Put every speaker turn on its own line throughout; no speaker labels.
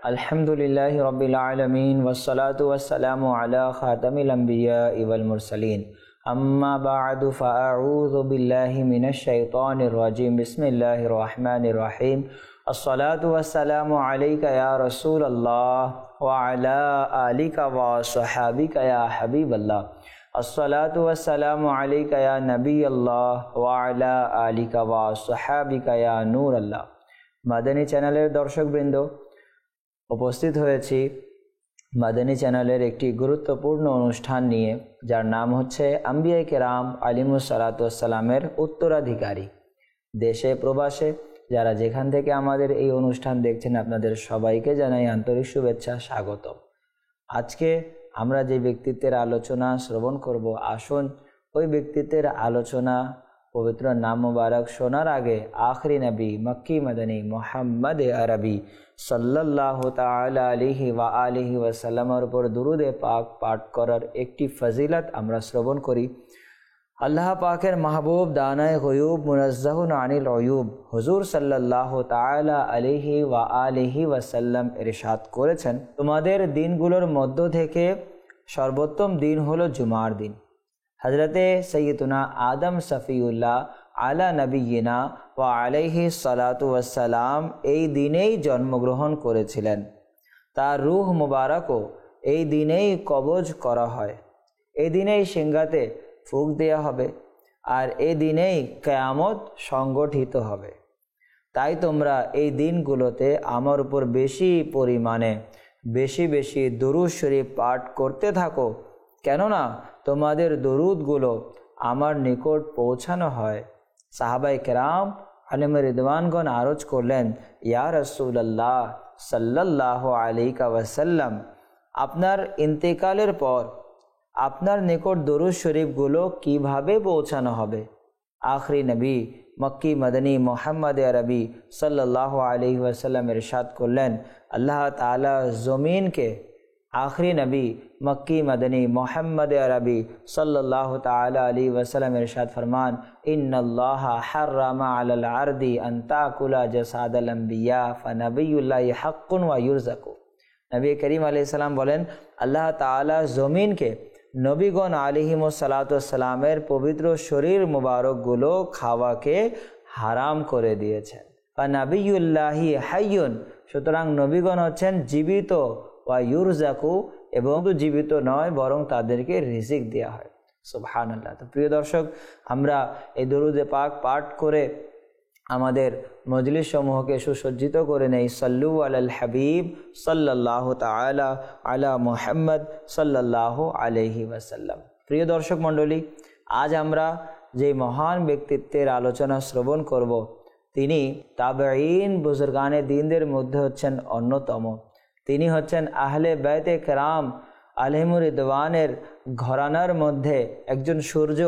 अल्हम्दुलिल्लाहि रब्बिल आलमीन वस्सलातु वस्सलामु अला खातमिल अंबियाइ वल मुरसलीन अम्मा बअदु फ़अऊज़ु बिल्लाहि मिनश शैतानिर रजीम बिस्मिल्लाहिर रहमानिर रहीम अस्सलातु वस्सलामु अलैका या रसूलल्लाह व अला आलिका व अस्हाबिका या हबीबल्लाह अस्सलातु वस्सलामु अलैका या नबीअल्लाह व अला आलिका व अस्हाबिका या नूरल्लाह। মাদানী চ্যানেলের দর্শকবৃন্দ, উপস্থিত হয়েছি মাদানী চ্যানেলের একটি গুরুত্বপূর্ণ অনুষ্ঠান নিয়ে, যার নাম হচ্ছে আম্বিয়ায়ে কেরাম আলিমুস সালাতু ওয়াস সালামের উত্তরাধিকারী। দেশে প্রবাসে যারা যেখান থেকে আমাদের এই অনুষ্ঠান দেখছেন, আপনাদের সবাইকে জানাই আন্তরিক শুভেচ্ছা, স্বাগত। আজকে আমরা যে ব্যক্তিত্বের আলোচনা শ্রবণ করব, আসুন ওই ব্যক্তিত্বের আলোচনা, পবিত্র নাম মুবারক শোনার আগে আখরি নবী মক্কি মদনী মুহাম্মদ আরবি সাল্লাল্লাহু তাআলা আলাইহি ওয়া আলিহি ওয়াসাল্লামের উপর দুরুদে পাক পাঠ করার একটি ফজিলত আমরা শ্রবণ করি। আল্লাহ পাকের মাহবুব দানায়ে গয়ুব মুনাজ্জাহুন আনিল উয়ুব হুজুর সাল্লাল্লাহু তাআলা আলাইহি ওয়া আলিহি ওয়াসাল্লাম ইরশাদ করেছেন, তোমাদের দিনগুলোর মধ্য থেকে সর্বোত্তম দিন হলো জুমার দিন। হজরতে সৈয়দুনা আদম সফিউল্লাহ আলা নবীনা ওয়া আলাইহি সালাতু ওয়াসসালাম এই দিনেই জন্মগ্রহণ করেছিলেন। তার রূহ মুবারকও এই দিনেই কবজ করা হয়, এই দিনেই সিংহাতে ফুঁক দেওয়া হবে, আর এই দিনেই কিয়ামত সংগঠিত হবে। তাই তোমরা এই দিনগুলোতে আমার উপর বেশি পরিমাণে বেশি বেশি দুরূদ শরীফ পাঠ করতে থাকো, কেননা তোমাদের দরুদগুলো আমার নিকট পৌঁছানো হয়। সাহাবায়ে কেরাম আলেমে রিদওয়ানগণ আরজ করলেন, ইয়া রাসূলুল্লাহ সাল্লাল্লাহু আলাইহি ওয়াসাল্লাম, আপনার ইন্তেকালের পর আপনার নিকট দরুদ শরীফগুলো কিভাবে পৌঁছানো হবে? আখরি নবী মক্কি মদনী মুহাম্মদ আরবি সাল্লাল্লাহু আলাইহি ওয়াসাল্লাম ইরশাদ করলেন, আল্লাহ তাআলা জমিনকে आखिरी नबी मक्की मदनी मोहम्मद अरबी सल्लल्लाहु ताला अलैहि वसल्लम इरशाद फरमान, इन्नल्लाहा हर्रमा अलल अर्दी अन ताकुला जसादल अंबिया फनबियुल्लाहि हक्कुन व युरज़कु। नबी करीम अलैहिस्सलाम বলেন, আল্লাহ তাআলা জমিনকে নবীগণ আলাইহিমুস সালাতু ওয়াস সালামের পবিত্র শরীর মুবারকগুলো খাওয়াকে হারাম করে দিয়েছেন। ফানাবিয়ুল্লাহি হাইয়ুন, সুতরাং নবীগণ হচ্ছেন জীবিত, ওয়া ইউরজাকু, এবং জীবিত নয় বরং তাদেরকে রিজিক দেওয়া হয়। সুবহানাল্লাহ। তো প্রিয় দর্শক, আমরা এই দরুদে পাক পাঠ করে আমাদের মজলিস সমূহকে সুসজ্জিত করে নেই। সাল্লু আলাল হাবিব সাল্লাল্লাহু তাআলা আলা মুহাম্মদ সাল্লাল্লাহু আলাইহি ওয়াসাল্লাম। প্রিয় দর্শক মণ্ডলী, আজ আমরা যে মহান ব্যক্তিত্বের আলোচনা শ্রবণ করব, তিনি তাবেঈন বুজুর্গানে দ্বীনদের মধ্যে হচ্ছেন অন্যতম। তিনি হচ্ছেন আহলে বাইতে কেরাম আলাইহিমুর রিদওয়ানের ঘরানার মধ্যে একজন সূর্য।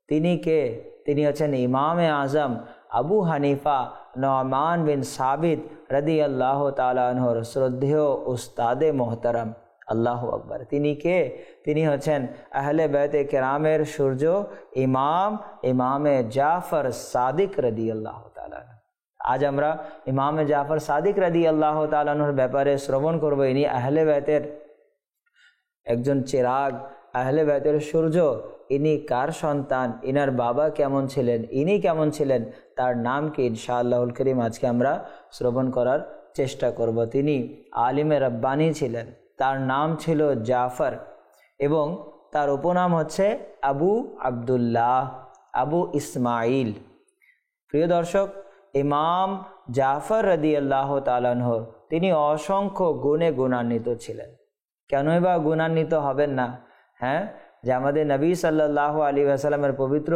তিনি কে? তিনি হচ্ছেন ইমামে আজম আবু হানিফা নুমান বিন সাবিত রাদিয়াল্লাহু তাআলা আনহুর শ্রদ্ধেয় উস্তাদে মোহতারাম। আল্লাহু আকবার। তিনি কে? তিনি হচ্ছেন আহলে বাইতে কেরামের সূর্য ইমামে জাফর সাদিক রাদিয়াল্লাহু তাআলা। আজ আমরা ইমামে জাফর সাদিক রাদিয়াল্লাহু তাআলা আনহুর ব্যাপারে শ্রবণ করব। ইনি আহলে বাইতের একজন চিরাগ, আহলে বাইতের সূর্য। ইনি কার সন্তান? ইনার বাবা কেমন ছিলেন? ইনি কেমন ছিলেন? তার নাম কি? ইনশাআল্লাহুল কারীম আজকে আমরা শ্রবণ করার চেষ্টা করব। তিনি আলিমে রব্বানি ছিলেন। তার নাম ছিল জাফর এবং তার উপনাম হচ্ছে আবু আব্দুল্লাহ, আবু ইসমাইল। প্রিয় দর্শক, ইমাম জাফর রাদিয়াল্লাহু তাআলা আনহু তিনি অসংখ্য গুণে গুণান্বিত ছিলেন। কেনই বা গুণান্বিত হবেন না? যে আমাদের নবী সাল্লাল্লাহু আলাইহি ওয়াসাল্লামের পবিত্র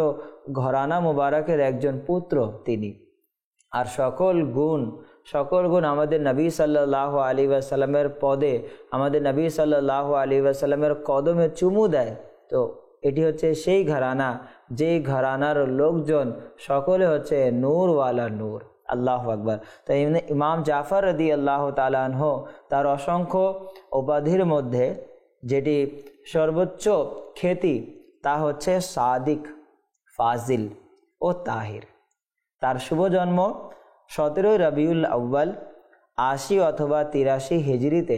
ঘরানা মুবারকের একজন পুত্র তিনি। আর সকল গুণ আমাদের নবী সাল্লাল্লাহু আলাইহি ওয়াসাল্লামের পদে, আমাদের নবী সাল্লাল্লাহু আলাইহি ওয়াসাল্লামের কদমে চুমু দেয়। তো এটি হচ্ছে সেই ঘরানা, যেই ঘরানার লোকজন সকলে হচ্ছে নূরওয়ালা নূর। আল্লাহু আকবার। তাই ইমাম জাফর রাদিয়াল্লাহু তাআলা আনহু তার অসংখ্য উপাধির মধ্যে যেটি সর্বোচ্চ খ্যাতি, তা হচ্ছে সাদিক, ফাজিল ও তাহির। তার শুভ জন্ম 17 রবিউল আউয়াল 80 অথবা 83 হিজরিতে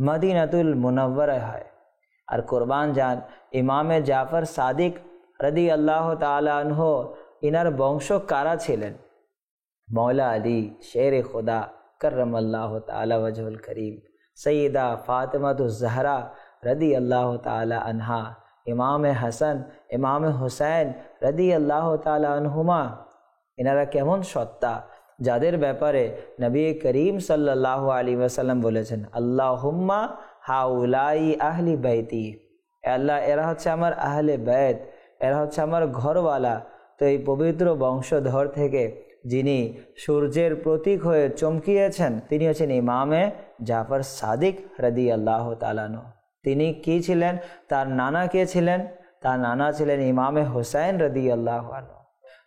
মদিনাতুল মুনাওয়ারায় হয়। আর কোরবান যান ইমামে জাফর সাদিক রাদিয়াল্লাহু তাআলা আনহু, ইনার বংশ কারা ছিলেন? মৌলা আলী শের খুদা কররামাল্লাহু তাআলা ওয়াজহুল করিম, সৈয়দা ফাতিমাতুজ জহরা রাদিয়াল্লাহু তাআলা আনহা, ইমামে হাসান ইমামে হুসাইন রাদিয়াল্লাহু তাআলা আনহুমা। এনারা কেমন সত্তা, যাদের ব্যাপারে নবী করিম সাল্লাল্লাহু আলাইহি ওয়াসাল্লাম বলেছেন, আল্লাহুম্মা হাউলাই আহলি বাইতি, আল্লাহ এরা হচ্ছে আমার আহলে বাইত, এরা হচ্ছে আমার ঘরওয়ালা। তো এই পবিত্র বংশধর থেকে যিনি সূর্যের প্রতীক হয়ে চমকিয়েছেন তিনি হচ্ছেন ইমামে জাফর সাদিক রাদিয়াল্লাহু তাআলা আনহু। তিনি কি ছিলেন? তার নানা কে ছিলেন? তার নানা ছিলেন ইমামে হুসাইন রাদিয়াল্লাহু আনহু।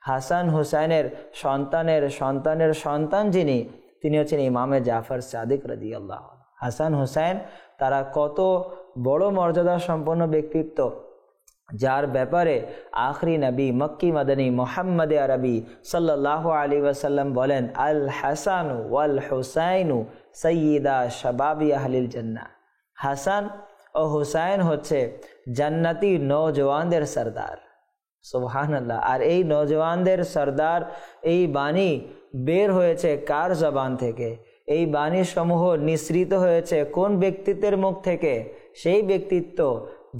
হাসান হুসাইনের সন্তানের সন্তানের সন্তান যিনি, তিনি হচ্ছেন ইমামে জাফর সাদিক রাদিয়াল্লাহু আনহু। হাসান হুসাইন তারা কত বড় মর্যাদা সম্পন্ন ব্যক্তিত্ব, যার ব্যাপারে আখরি নবী মক্কি মাদানী মুহাম্মদ আরবি সাল্লাল্লাহু আলাইহি ওয়াসাল্লাম বলেন, আল হাসান ওয়াল হুসাইনু সাইয়্যিদা শাবাবি আহলিল জান্নাহ। হাসান ও হুসাইন হচ্ছে জান্নাতি নওজওয়ানদের সরদার। সুবহানাল্লাহ। আর এই নওজওয়ানদের সরদার, এই বাণী বের হয়েছে কার জবান থেকে? এই বাণী সমূহ নিঃসৃত হয়েছে কোন ব্যক্তিত্বের মুখ থেকে? সেই ব্যক্তিত্ব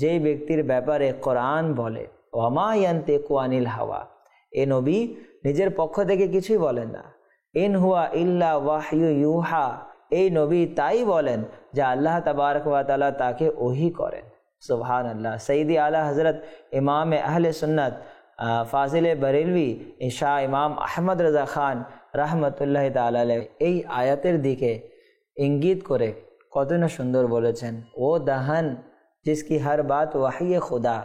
যেই ব্যক্তির ব্যাপারে কোরআন বলে, ওয়ামা ইয়ানতিকু আনিল হাওয়া, এ নবী নিজের পক্ষ থেকে কিছুই বলেন না, ইন হুয়া ইল্লা ওয়াহয়ু ইউহা, এই নবী তাই বলেন যে আল্লাহ তাবারক ওয়া তাআলা তাকে ওহী করেন। সুবহানাল্লাহ। সৈয়দি আলা হযরত ইমাম আহলে সুন্নাত ফাজিলে বরেলভি শাহ ইমাম আহমদ রাজা খান রহমতুল্লাহি তাআলা আলাইহি এই আয়াতের দিকে ইঙ্গিত করে কত না সুন্দর বলেছেন, ও দাহান जिसकी हर बात वही खुदा,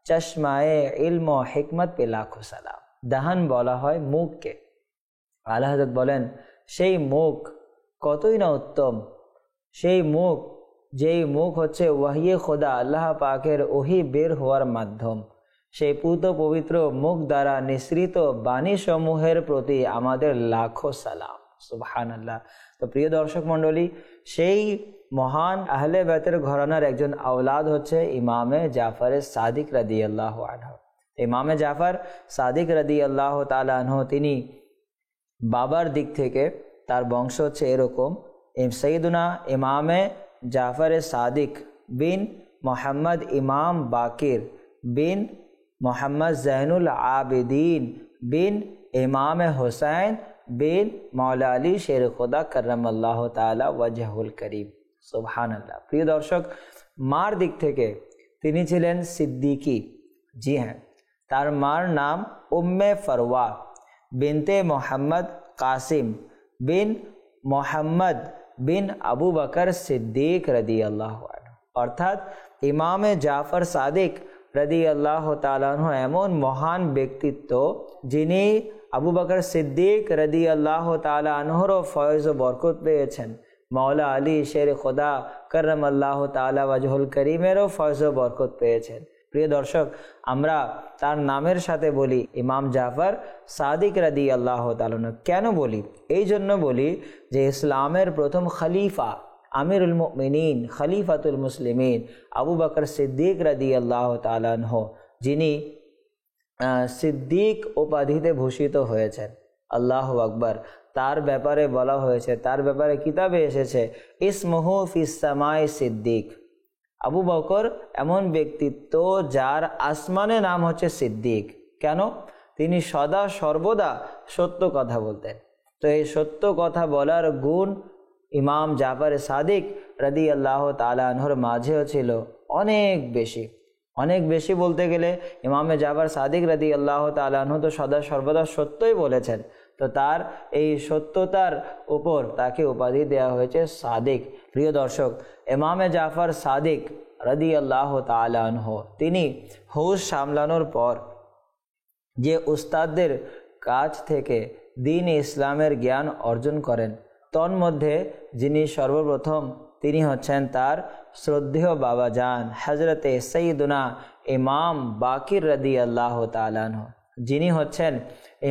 चश्माए इल्म व हिकमत पे लाखों सलाम। দাহান বলা হয় মুখকে। আলা হযরত বলেন সেই মুখ কতই না উত্তম, সেই মুখ যেই মুখ হচ্ছে ওয়াহিয়ে খোদা, আল্লাহ পাকের ওহি বের হওয়ার মাধ্যম। সেই পুত পবিত্র মুখ দ্বারা নিঃসৃত বাণী সমূহের প্রতি আমাদের লাখো সালাম। সুবহানাল্লাহ। তো প্রিয় দর্শক মণ্ডলী, সেই মহান আহলে বাইতের ঘরানার একজন আওলাদ হচ্ছে ইমামে জাফর সাদিক রাদিয়াল্লাহু আনহু। ইমামে জাফর সাদিক রাদিয়াল্লাহু তাআলা আনহু, তিনি বাবার দিক থেকে তার বংশ হচ্ছে এরকম, সৈয়দুনা ইমামে জাফর সাদিক বিন মোহাম্মদ ইমাম বাকির বিন মোহাম্মদ জৈনুল আবিদিন বিন ইমামে হুসাইন বিন মৌলা আলী শের খুদা কররামাল্লাহু তাআলা ওয়াজহুল করিম। সুবহানাল্লাহ। প্রিয় দর্শক, মার দিক থেকে তিনি ছিলেন সিদ্দিকি। জি হ্যাঁ, তার মার নাম উম্মে ফরওয়া বিনতে মোহাম্মদ কাসিম বিন মোহাম্মদ বিন আবু বকর সিদ্দিক রাদিয়াল্লাহু আনহু। অর্থাৎ ইমামে জাফর সাদিক রাদিয়াল্লাহু তাআলা আনহু এমন মহান ব্যক্তিত্ব, যিনি আবু বকর সিদ্দিক রাদিয়াল্লাহু তাআলা আনহুর ফয়জ ও বরকত পেয়েছেন, মৌলা আলী শের খুদা কররামাল্লাহু তাআলা ওয়াজহুল করিমেরও ফয়জ ও বরকত পেয়েছেন। প্রিয় দর্শক, আমরা তার নামের সাথে বলি ইমাম জাফর সাদিক রাদিয়াল্লাহু তাআলা। কেন বলি? এই জন্য বলি যে ইসলামের প্রথম খলিফা আমিরুল মুমিনিন খলিফাতুল মুসলিমিন আবু বকর সিদ্দিক রাদিয়াল্লাহু তাআলা আনহু, যিনি সিদ্দিক উপাধিতে ভূষিত হয়েছেন। আল্লাহু আকবার। তার ব্যাপারে বলা হয়েছে, তার ব্যাপারে কিতাবে এসেছে, ইসমুহু ফিস সামাই সিদ্দিক। আবু বকর এমন ব্যক্তিত্ব যার আসমানে নাম হচ্ছে সিদ্দিক। কেন? তিনি সদা সর্বদা সত্য কথা বলতেন। তো এই সত্য কথা বলার গুণ ইমাম জাফর সাদিক রাদিয়াল্লাহু তাআলা আনহুর মাঝেও ছিল অনেক বেশি। অনেক বেশি বলতে গেলে ইমামে জাফর সাদিক রাদিয়াল্লাহু তাআলা আনহু তো সদা সর্বদা সত্যই বলেছেন। তো তার এই সত্যতার উপর তাকে উপাধি দেওয়া হয়েছে সাদিক। প্রিয় দর্শক, ইমামে জাফর সাদিক রাদিয়াল্লাহু তাআলা আনহু, তিনি হুশ সামলানোর পর যে উস্তাদদের কাছ থেকে দ্বীন ইসলামের জ্ঞান অর্জন করেন, তন্মধ্যে যিনি সর্বপ্রথম তিনি হচ্ছেন তার শ্রদ্ধেয় বাবাজান হযরতে সৈয়দুনা ইমাম বাকির রাদিয়াল্লাহু তাআলা আনহু, যিনি হচ্ছেন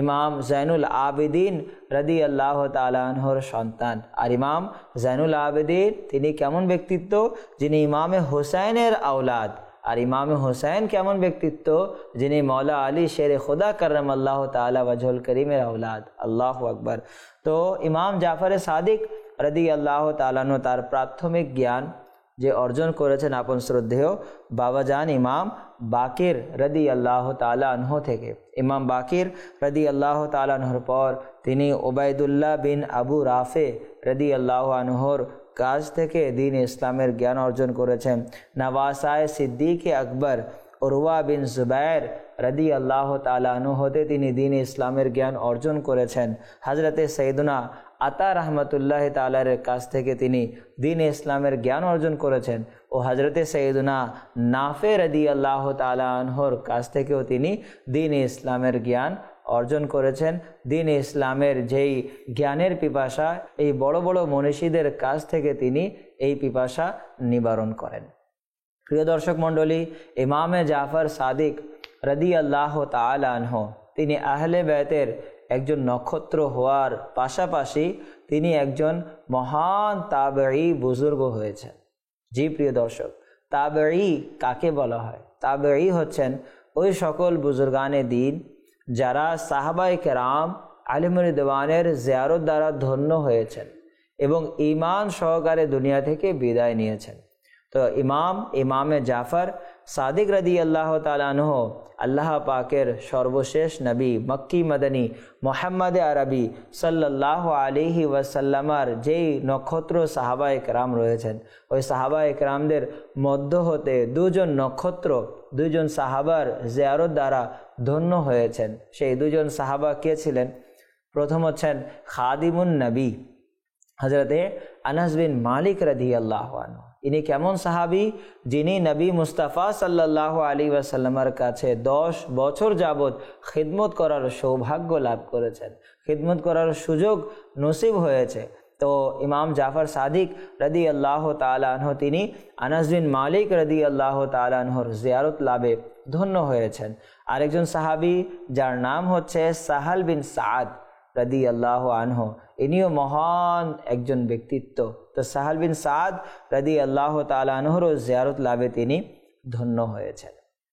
ইমাম জাইনুল আবেদিন রাদিয়াল্লাহু তাআলা আনহুর সন্তান। আর ইমাম জাইনুল আবেদিন তিনি কেমন ব্যক্তিত্ব? যিনি ইমামে হুসাইনের আওলাদ। আর ইমামে হুসাইন কেমন ব্যক্তিত্ব? যিনি মৌলা আলী শের খোদা কররামাল্লাহু তাআলা ওয়াজহুল করিমের আওলাদ। আল্লাহু আকবার। তো ইমাম জাফর সাদিক রাদিয়াল্লাহু তাআলা আনহু তার প্রাথমিক জ্ঞান যে অর্জন করেছেন আপন শ্রদ্ধেয় বাবাজান ইমাম বাকির রাদিয়াল্লাহু তাআলা আনহু থেকে। ইমাম বাকির রাদিয়াল্লাহু তাআলা আনহুর পর তিনি ওবায়দুল্লাহ বিন আবু রাফে রাদিয়াল্লাহু আনহুর কাছ থেকে দ্বীন ইসলামের জ্ঞান অর্জন করেছেন। নওয়াসায়ে সিদ্দিক আকবর উরওয়া বিন জুবায়ের রাদিয়াল্লাহু তাআলা আনহু হতে তিনি দ্বীন ইসলামের জ্ঞান অর্জন করেছেন। হযরতে সৈয়দনা আতা রহমতুল্লাহ তাআলার কাছ থেকে তিনি দ্বীন ইসলামের জ্ঞান অর্জন করেছেন ও হযরতে সৈয়দনা নাফে রাদিয়াল্লাহু তাআলা আনহুর কাছ থেকেও তিনি দ্বীন ইসলামের জ্ঞান অর্জন করেছেন। দ্বীন ইসলামের যেই জ্ঞানের পিপাসা এই বড় বড় মনীষীদের কাছ থেকে তিনি এই পিপাসা নিবারণ করেন। প্রিয় দর্শক মণ্ডলী, ইমামে জাফর সাদিক রাদিয়াল্লাহু তাআলা আনহু তিনি আহলে বাইতের একজন নক্ষত্র হওয়ার পাশাপাশি তিনি একজন মহান তাবেঈ বুজুর্গ হয়েছেন। জি প্রিয় দর্শক, তাবেঈ কাকে বলা হয়? তাবেঈ হচ্ছেন ওই সকল বুজুর্গানে দ্বীন যারা সাহাবায়ে কেরাম আলিমুল দিওয়ানের জিয়ারত দ্বারা ধন্য হয়েছেন এবং ঈমান সহকারে দুনিয়া থেকে বিদায় নিয়েছেন। তো ইমামে জাফর সাদিক রাদিয়াল্লাহু তাআলা আনহু আল্লাহ পাকের সর্বশেষ নবী মক্কি মদনী মুহাম্মদ আরবি সাল্লাল্লাহু আলাইহি ওয়াসাল্লামার যেই নক্ষত্র সাহাবায়ে কেরাম রয়েছেন, ওই সাহাবায়ে কেরামদের মধ্য হতে দুজন নক্ষত্র, দুজন সাহাবার জিয়ারত দ্বারা ধন্য হয়েছেন। সেই দুজন সাহাবা কে ছিলেন? প্রথম হচ্ছেন খাদিমুন নবী হযরতে আনাস বিন মালিক রাদিয়াল্লাহু আনহু। ইনি কেমন সাহাবী? যিনি নবী মুস্তাফা সাল্লাল্লাহু আলাইহি ওয়াসাল্লামের কাছে 10 বছর যাবত খিদমত করার সৌভাগ্য লাভ করেছেন, খিদমত করার সুযোগ নসিব হয়েছে। তো ইমাম জাফর সাদিক রাদিয়াল্লাহু তাআলা আনহু তিনি আনাস বিন মালিক রাদিয়াল্লাহু তাআলা আনহুর জিয়ারত লাভে ধন্য হয়েছেন। আরেকজন সাহাবী যার নাম হচ্ছে সাহাল বিন সাদ রাদিয়াল্লাহু আনহু, ইনিও মহান একজন ব্যক্তিত্ব। তো সাহাল বিন সাদ রাদিয়াল্লাহু তাআলা আনহুর জিয়ারত লাভে তিনি ধন্য হয়েছেন।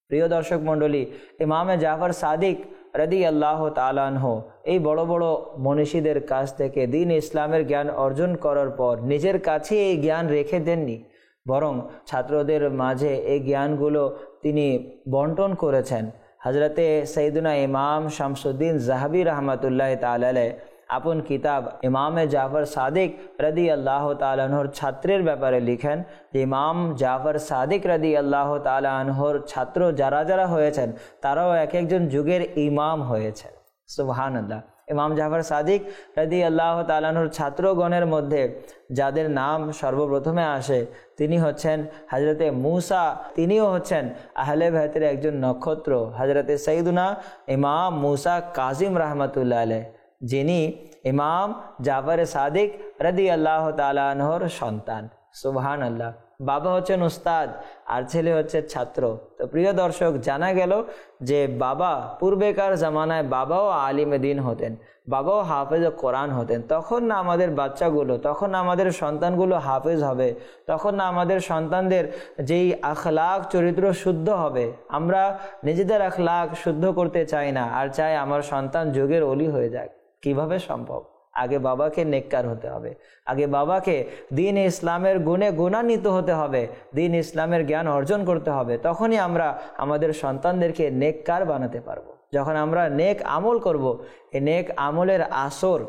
প্রিয় দর্শক মণ্ডলী, ইমামে জাফর সাদিক রাদিয়াল্লাহু তাআলা আনহু এই বড় বড় মনীষীদের কাছ থেকে দ্বীন ইসলামের জ্ঞান অর্জন করার পর নিজের কাছে এই জ্ঞান রেখে দেননি, বরং ছাত্রদের মাঝে এই জ্ঞানগুলো তিনি বন্টন করেছেন। হযরতে সৈয়দনা ইমাম শামসুদ্দিন যাহাবী রাহমাতুল্লাহ তাআলা আলাইহি আপন কিতাব ইমামে জাফর সাদিক রাদিয়াল্লাহু তাআলা আনহুর ছাত্রের ব্যাপারে লিখেন যে ইমাম জাফর সাদিক রাদিয়াল্লাহু তাআলা আনহুর ছাত্র যারা যারা হয়েছেন তারাও এক একজন যুগের ইমাম হয়েছেন। সুবহানাল্লাহ। ইমাম জাফর সাদিক রাদিয়াল্লাহু তাআলা আনহুর ছাত্রগণের মধ্যে যাদের নাম সর্বপ্রথমে আসে তিনি হচ্ছেন হযরতে মুসা, তিনিও হচ্ছেন আহলে বাইতের একজন নক্ষত্র। হযরতে সৈয়দনা ইমাম মুসা কাজিম রাহমাতুল্লাহ আলাইহি, যিনি ইমাম জাফর সাদিক রাদিয়াল্লাহু তাআলা আনহুর সন্তান। সুবহানাল্লাহ। বাবা হচ্ছেন উস্তাদ আর ছেলে হচ্ছে ছাত্র। তো প্রিয় দর্শক, জানা গেল যে বাবা পূর্বেকার জামানায় বাবাও আলিমে দ্বীন হতেন, বাবাও হাফেজ কোরআন হতেন। তখন না আমাদের বাচ্চাগুলো, তখন না আমাদের সন্তানগুলো হাফেজ হবে, তখন না আমাদের সন্তানদের যেই আখলাক চরিত্র শুদ্ধ হবে। আমরা নিজেদের আখলাক শুদ্ধ করতে চাই না, আর চাই আমার সন্তান যুগের ওলি হয়ে যাক। কিভাবে সম্ভব? আগে বাবাকে নেককার হতে হবে, আগে বাবাকে দ্বীন ইসলামের গুণে গুণান্বিত হতে হবে, দ্বীন ইসলামের জ্ঞান অর্জন করতে হবে। তখনই আমরা আমাদের সন্তানদেরকে নেককার বানাতে পারবো। যখন আমরা নেক আমল করব, এই নেক আমলের আসর,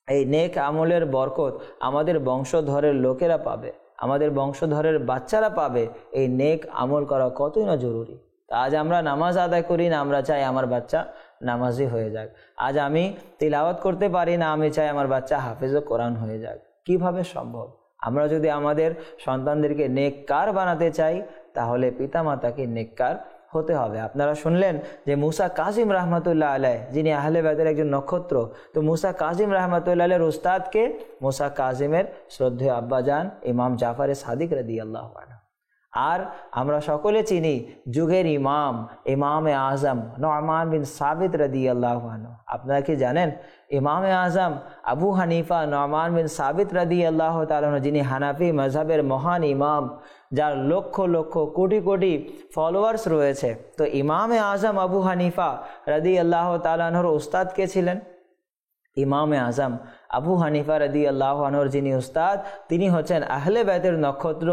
এই নেক আমলের বরকত আমাদের বংশধরের লোকেরা পাবে, আমাদের বংশধরের বাচ্চারা পাবে। এই নেক আমল করা কতই না জরুরি। আজ আমরা নামাজ আদায় করি না, আমরা চাই আমার বাচ্চা নামাজি হয়ে যাক। আজ আমি তিলাওয়াত করতে পারি না, আমি চাই আমার বাচ্চা হাফেজ কোরআন হয়ে যাক। কিভাবে সম্ভব? আমরা যদি আমাদের সন্তানদেরকে নেককার বানাতে চাই তাহলে পিতামাতাকে নেককার হতে হবে। আপনারা শুনলেন যে মুসা কাজিম রাহমাতুল্লাহ আলাইহি, যিনি আহলে বাইতের একজন নক্ষত্র। তো মুসা কাজিম রাহমাতুল্লাহ আলাইহির উস্তাদকে মুসা কাজিমের শ্রদ্ধেয় আব্বাজান ইমাম জাফর সাদিক রাদিয়াল্লাহু আনহু। আর আমরা সকলে চিনি যুগের ইমাম, ইমামে আজম নু'মান বিন সাবিত রাদিয়াল্লাহু আনহু। আপনারা কি জানেন ইমামে আজম আবু হানিফা নু'মান বিন সাবিত রাদিয়াল্লাহু তাআলা আনহু, যিনি হানাফি মাযহাবের মহান ইমাম, যার লক্ষ লক্ষ কোটি কোটি ফলোয়ার্স রয়েছে, তো ইমামে আজম আবু হানিফা রাদিয়াল্লাহু তাআলা আনহুর উস্তাদ কে ছিলেন? ইমামে আজম আবু হানিফা রাদিয়াল্লাহু আনহুর যিনি উস্তাদ, তিনি হচ্ছেন আহলে বাইতের নক্ষত্র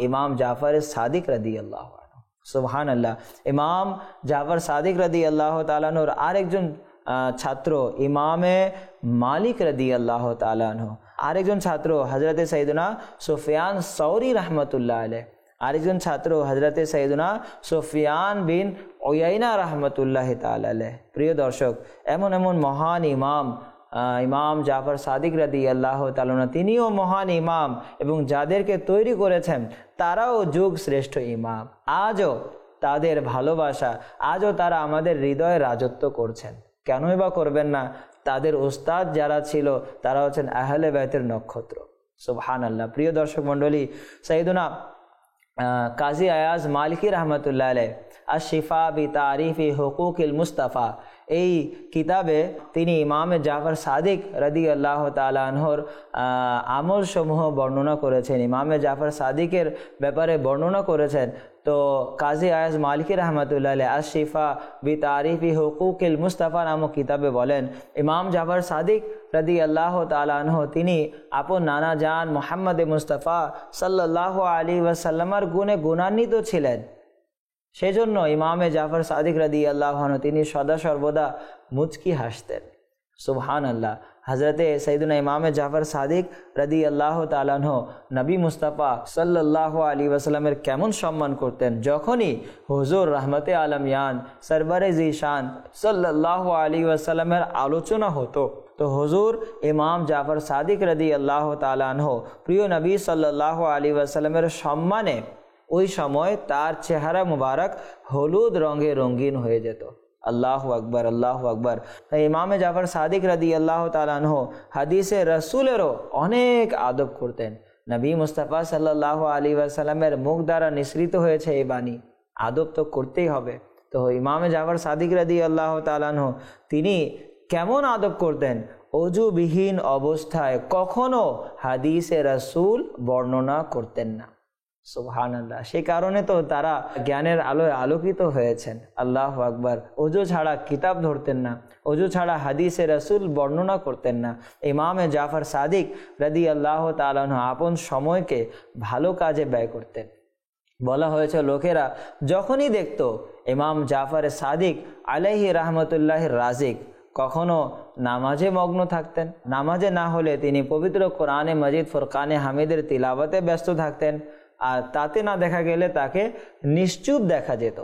ইমাম জাফর সাদিক রাদিয়াল্লাহু আনহু। সুবহানাল্লাহ। ইমাম জাফর সাদিক রাদিয়াল্লাহু তাআলা আনহুর আরেকজন ছাত্র ইমামে মালিক রাদিয়াল্লাহু তাআলা আনহু, আরেকজন ছাত্র হযরতে সাইয়েদনা সুফিয়ান সৌরি রাহমাতুল্লাহ আলাইহি, আরেকজন ছাত্র হযরতে সাইয়েদনা সুফিয়ান বিন উয়াইনা রাহমাতুল্লাহি তাআলা আলাইহি। প্রিয় দর্শক, এমন এমন মহান ইমাম জাফর সাদিক রাদিয়াল্লাহু তাআলা আনহু, তিনিও মহান ইমাম এবং যাদেরকে তৈরি করেছেন তারাও যুগ শ্রেষ্ঠ ইমাম। আজও তাদের ভালোবাসা, আজও তারা আমাদের হৃদয়ে রাজত্ব করছেন। কেনই বা করবেন না? তাদের উস্তাদ যারা ছিল তারা হচ্ছেন আহলে বাইতের নক্ষত্র। সুবহানাল্লাহ। প্রিয় দর্শক মণ্ডলী, সাইয়েদনা কাজী আয়াজ মালিকি রহমতুল্লাহ আলাইহি আশ-শিফা বি তারিফি হুকুকিল মুস্তাফা, এই কিতাবে তিনি ইমামে জাফর সাদিক রাদিয়াল্লাহু তাআলা আনহুর আমল সমূহ বর্ণনা করেছেন, ইমামে জাফর সাদিকের ব্যাপারে বর্ণনা করেছেন। তো কাজী আয়াজ মালিকি রহমতুল্লাহ আলাইহি আশ-শিফা বি তারিফি হুকুকিল মুস্তাফা নামক কিতাবে বলেন, ইমাম জাফর সাদিক রাদিয়াল্লাহু তাআলা আনহু তিনি আপন নানা জান মুহাম্মদ মুস্তাফা সাল্লাল্লাহু আলাইহি ওয়াসাল্লামের গুণে গুণান্বিত ছিলেন। সেজন্য ইমামে জাফর সাদিক রাদিয়াল্লাহু আনহু তিনি সদা সর্বদা মুচকি হাসতেন। সুবহানাল্লাহ। হযরতে সাইয়েদনা ইমামে জাফর সাদিক রাদিয়াল্লাহু তাআলা আনহু নবী মুস্তাফা সাল্লাল্লাহু আলাইহি ওয়াসাল্লামের কেমন সম্মান করতেন। যখনই হুজুর রহমতে আলমিয়ান সরবরে জিশান সাল্লাল্লাহু আলাইহি ওয়াসাল্লামের আলোচনা হতো, তো হুজুর ইমাম জাফর সাদিক রাদিয়াল্লাহু তাআলা আনহু প্রিয় নবী সাল্লাল্লাহু আলাইহি ওয়াসাল্লামের সম্মানে ওই সময় তার চেহারা মুবারক হলুদ রঙে রঙিন হয়ে যেত। আল্লাহু আকবার, আল্লাহু আকবার। ইমামে জাফর সাদিক রাদিয়াল্লাহু তাআলা আনহু হাদিসে রাসূলেরও অনেক আদব করতেন। নবী মুস্তাফা সাল্লাল্লাহু আলাইহি ওয়াসাল্লামের মুখ দ্বারা নিঃসৃত হয়েছে এই বাণী, আদব তো করতেই হবে। তো ইমামে জাফর সাদিক রাদিয়াল্লাহু তাআলা আনহু তিনি কেমন আদব করতেন? অজুবিহীন অবস্থায় কখনো হাদিসে রাসূল বর্ণনা করতেন না। সুবহানাল্লাহ। সেই কারণে তো তারা জ্ঞানের আলোয় আলোকিত হয়েছেন। আল্লাহু আকবার। ওযু ছাড়া কিতাব ধরতেন না, ওযু ছাড়া হাদিসে রাসূল বর্ণনা করতেন না। ইমামে জাফর সাদিক রাদিয়াল্লাহু তাআলা আনহু আপন সময়কে ভালো কাজে ব্যয় করতেন। বলা হয়েছে লোকেরা যখনই দেখত ইমাম জাফর সাদিক আলাইহি রাহমাতুল্লাহির রাজিক কখনো নামাজে মগ্ন থাকতেন, নামাজে না হলে তিনি পবিত্র কোরআনে মজিদ ফুরকানে হামিদের তিলাওয়াতে ব্যস্ত থাকতেন, আর তাতে না দেখা গেলে তাকে নিশ্চুপ দেখা যেত।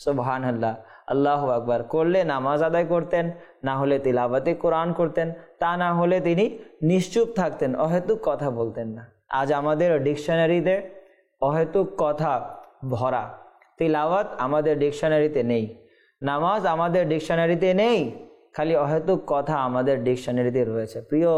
সুবহানাল্লাহ, আল্লাহু আকবার। করলে নামাজ আদায় করতেন, না হলে তিলাওয়াতে কোরআন করতেন, তা না হলে তিনি নিশ্চুপ থাকতেন, অহেতুক কথা বলতেন না। আজ আমাদের ডিকশনারিতে অহেতুক কথা ভরা, তিলাওয়াত আমাদের ডিকশনারিতে নেই, নামাজ আমাদের ডিকশনারিতে নেই, খালি অহেতুক কথা আমাদের ডিকশনারিতে রয়েছে। প্রিয়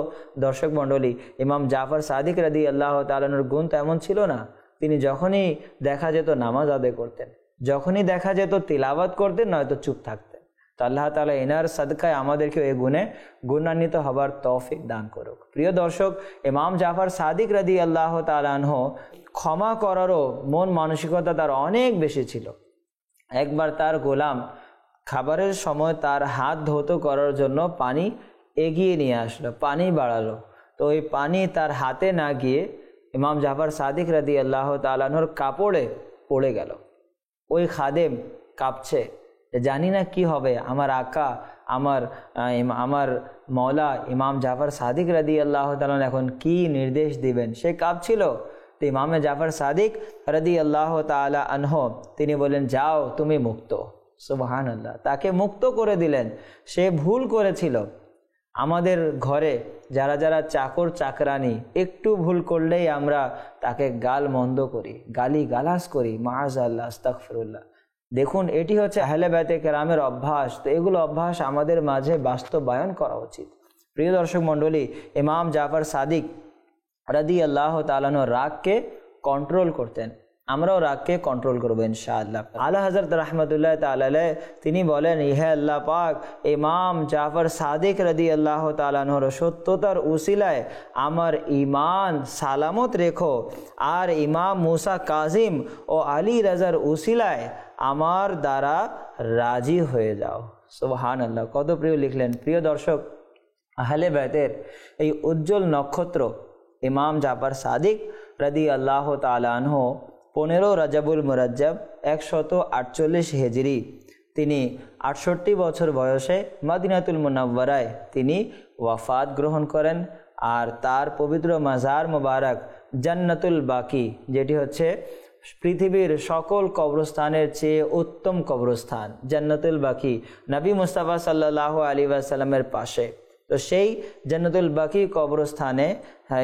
দর্শক মণ্ডলী, ইমাম জাফর সাদিক রাদিয়াল্লাহু তাআলা আনহুর গুণ তো এমন ছিল না, তিনি যখনই দেখা যেত নামাজ আদায় করতেন, যখনই দেখা যেত তিলাওয়াত করতেন, নয়তো চুপ থাকতেন। তো আল্লাহ তাআলা এনার সাদকায় আমাদেরকে এই গুণে গুণান্বিত হবার তৌফিক দান করুক। প্রিয় দর্শক, ইমাম জাফর সাদিক রাদিয়াল্লাহু তাআলা আনহু ক্ষমা করারও মন মানসিকতা তার অনেক বেশি ছিল। একবার তার গোলাম খাবারের সময় তার হাত ধৌত করার জন্য পানি এগিয়ে নিয়ে আসলো, পানি বাড়ালো, তো ওই পানি তার হাতে না গিয়ে ইমাম জাফর সাদিক রাদিয়াল্লাহু তাআলা আনহুর কাপড়ে পড়ে গেল। ওই খাদেম কাঁপছে, জানি না কি হবে, আমার আকা, আমার মওলা ইমাম জাফর সাদিক রাদিয়াল্লাহু তাআলা এখন কি নির্দেশ দিবেন, সে কাঁপছিল। তো ইমামে জাফর সাদিক রাদিয়াল্লাহু তাআলা আনহু তিনি বলেন, যাও তুমি মুক্ত। সুবহানাল্লাহ, তাকে মুক্ত করে দিলেন। সে ভুল করেছিল। আমাদের ঘরে যারা যারা চাকর চাকরানি একটু ভুল করলেই আমরা তাকে গাল মন্দ করি, গালি গালাস করি, মাআযাল্লাহ, আস্তাগফিরুল্লাহ। দেখুন, এটি হচ্ছে আহলে বাইতে কেরামের অভ্যাস। তো এগুলো অভ্যাস আমাদের মাঝে বাস্তবায়ন করা উচিত। প্রিয় দর্শক মণ্ডলী, ইমাম জাফর সাদিক রাদিয়াল্লাহু তাআলা আনহু রাগকে কন্ট্রোল করতেন। আমরাও রাগকে কন্ট্রোল করবো ইনশাআল্লাহ। আলা হযরত রাহমাতুল্লাহ তাআলা আলাইহি তিনি বলেন, ইহে আল্লাহ পাক, ইমাম জাফর সাদিক রাদিয়াল্লাহু তাআলা আনহুর সত্যতার উসিলায় আমার ঈমান সালামত রেখো, আর ইমাম মুসা কাজিম ও আলী রাজার উসিলায় আমার দ্বারা রাজি হয়ে যাও। সুবহানাল্লাহ, কত প্রিয় লিখলেন। প্রিয় দর্শক, আহলে বাইতের এই উজ্জ্বল নক্ষত্র ইমাম জাফর সাদিক রাদিয়াল্লাহু তাআলা আনহু 15 রজবুল মুরজ্জব 148 হিজরি তিনি 68 বছর বয়সে মদিনাতুল মুনাওয়ারায় তিনি ওয়াফাত গ্রহণ করেন। আর তার পবিত্র মাজার মুবারক জান্নাতুল বাকি, যেটি হচ্ছে পৃথিবীর সকল কবরস্থানের চেয়ে উত্তম কবরস্থান, জান্নাতুল বাকি নবী মুস্তাফা সাল্লাল্লাহু আলাইহি ওয়াসাল্লামের পাশে। তো সেই জান্নাতুল বাকি কবরস্থানে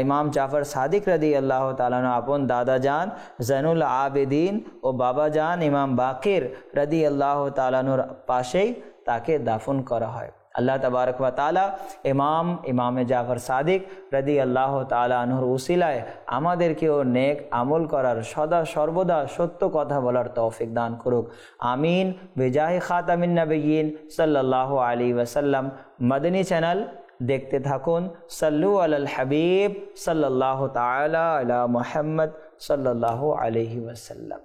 ইমাম জাফর সাদিক রাদিয়াল্লাহু তাআলা আপন দাদা যান জৈনুল আবেদিন ও বাবা যান ইমাম বাকির রাদিয়াল্লাহু তাআলার পাশেই তাকে দাফন করা হয়। আল্লাহ তাবারক ওয়া তাআলা ইমামে জাফর সাদিক রাদিয়াল্লাহু তাআলা আনহুর উসিলায় আমাদেরকেও নেক আমল করার, সদা সর্বদা সত্য কথা বলার তৌফিক দান করুক। আমিন। বিজাহি খাতামিন নবিয়্যিন সাল্লাল্লাহু আলাইহি ওয়াসাল্লাম। মদনী চ্যানেল দেখতে থাকুন। সাল্লু আলাল হাবিব সাল্লাল্লাহু তাআলা আলা মুহাম্মদ সাল্লাল্লাহু আলাইহি ওয়াসাল্লাম।